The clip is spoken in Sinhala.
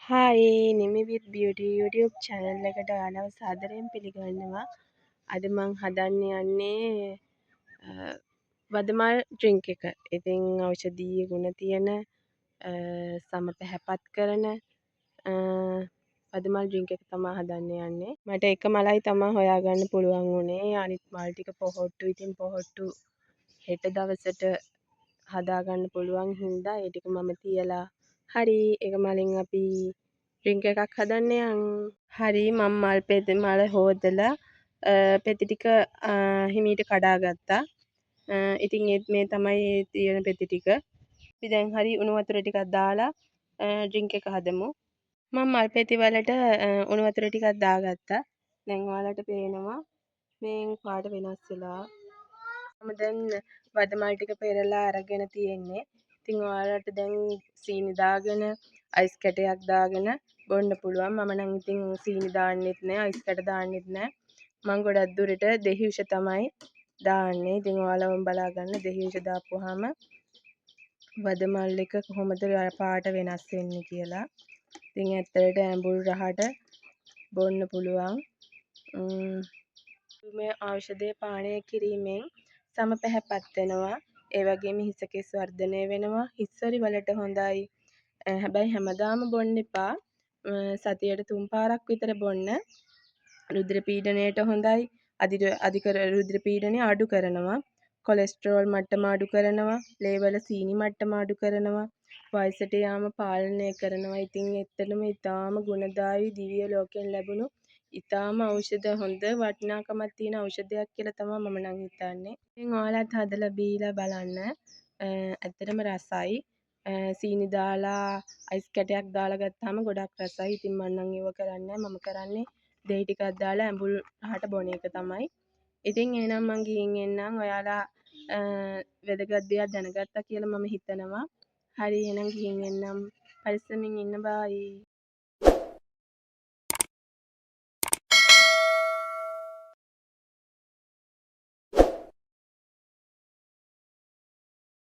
Hi Nimi with beauty YouTube channel එකට ඔයාලව සාදරයෙන් පිළිගන්නවා. අද මං හදන්න යන්නේ වදමල් ඩ්‍රින්ක් එක. ඉතින් ඖෂධීය ගුණ තියෙන සම පැහැපත් කරන වදමල් ඩ්‍රින්ක් එක තමයි හදන්න යන්නේ. මට එක මලයි තමයි හොයාගන්න පුළුවන් වුණේ. අනිත් මල් ටික පොහොට්ටු. ඉතින් පොහොට්ටු හෙට දවසට හදාගන්න පුළුවන් හින්දා ඒ ටික මම තියලා හරි එක මලින් අපි ඩ්‍රින්ක් එකක් හදන්න යමු. හරි මම මල් හොදලා පෙති ටික හිමීට කඩා ගත්තා. ඉතින් මේ තමයි තියෙන පෙති ටික. අපි දැන් හරි උණු වතුර ටිකක් දාලා ඩ්‍රින්ක් එක හදමු. මම මල් පෙති වලට උණු වතුර ටිකක් දාගත්තා. දැන් ඔයාලට පේනවා මේන් පාට වෙනස් වෙලා. මම දැන් වදමල් ටික පෙරලා අරගෙන තියෙන්නේ. ඉතින් ඔයාලට දැන් සීනි දාගෙන අයිස් කැටයක් දාගෙන බොන්න පුළුවන්. මම නම් ඉතින් සීනි දාන්නෙත් නෑ අයිස් කැට දාන්නෙත් නෑ. මම ගොඩක් දුරට දෙහි විෂ තමයි දාන්නේ. ඉතින් ඔයාලම බලා ගන්න දෙහි විෂ දාපුවාම වදමල් එක කොහොමද පාට වෙනස් වෙන්නේ කියලා. ඉතින් ඇත්තට ඇඹුල් රහට බොන්න පුළුවන්. මේ ඖෂධය පානය කිරීමෙන් සම පැහැපත් වෙනවා. ඒ වගේම හිස කෙස් වර්ධනය වෙනවා. හිස්වැරි වලට හොඳයි. හැබැයි හැමදාම බොන්න එපා. සතියට 3 පාරක් විතර බොන්න. රුධිර පීඩනයට හොඳයි. අධික රුධිර පීඩනය අඩු කරනවා. කොලෙස්ටරෝල් මට්ටම අඩු කරනවා. ලේ වල සීනි මට්ටම අඩු කරනවා. වයසට යාම පාලනය කරනවා. ඉතින් ඇත්තටම ඊටාම ගුණදායී දිව්‍ය ලෝකෙන් ලැබුණු ඊටාම ඖෂධ හොඳ වටිනාකමක් තියෙන ඖෂධයක් කියලා තමයි මම නම් හිතන්නේ. ඉතින් ඔයාලත් හදලා බීලා බලන්න. ඇත්තටම රසයි. සීනි දාලා අයිස් කැටයක් දාලා ගත්තාම ගොඩක් රසයි. ඉතින් මම නම් ඒව කරන්නේ මම කරන්නේ දෙහි ටිකක් දාලා ඇඹුල් රහට බොන එක තමයි. ඉතින් එහෙනම් මං ගිහින් එන්නම්. ඔයාලා වැදගත් දෙයක් දැනගත්තා කියලා මම හිතනවා. හරි එහෙනම් ගිහින් එන්නම්. පරිස්සමින් ඉන්න බායි.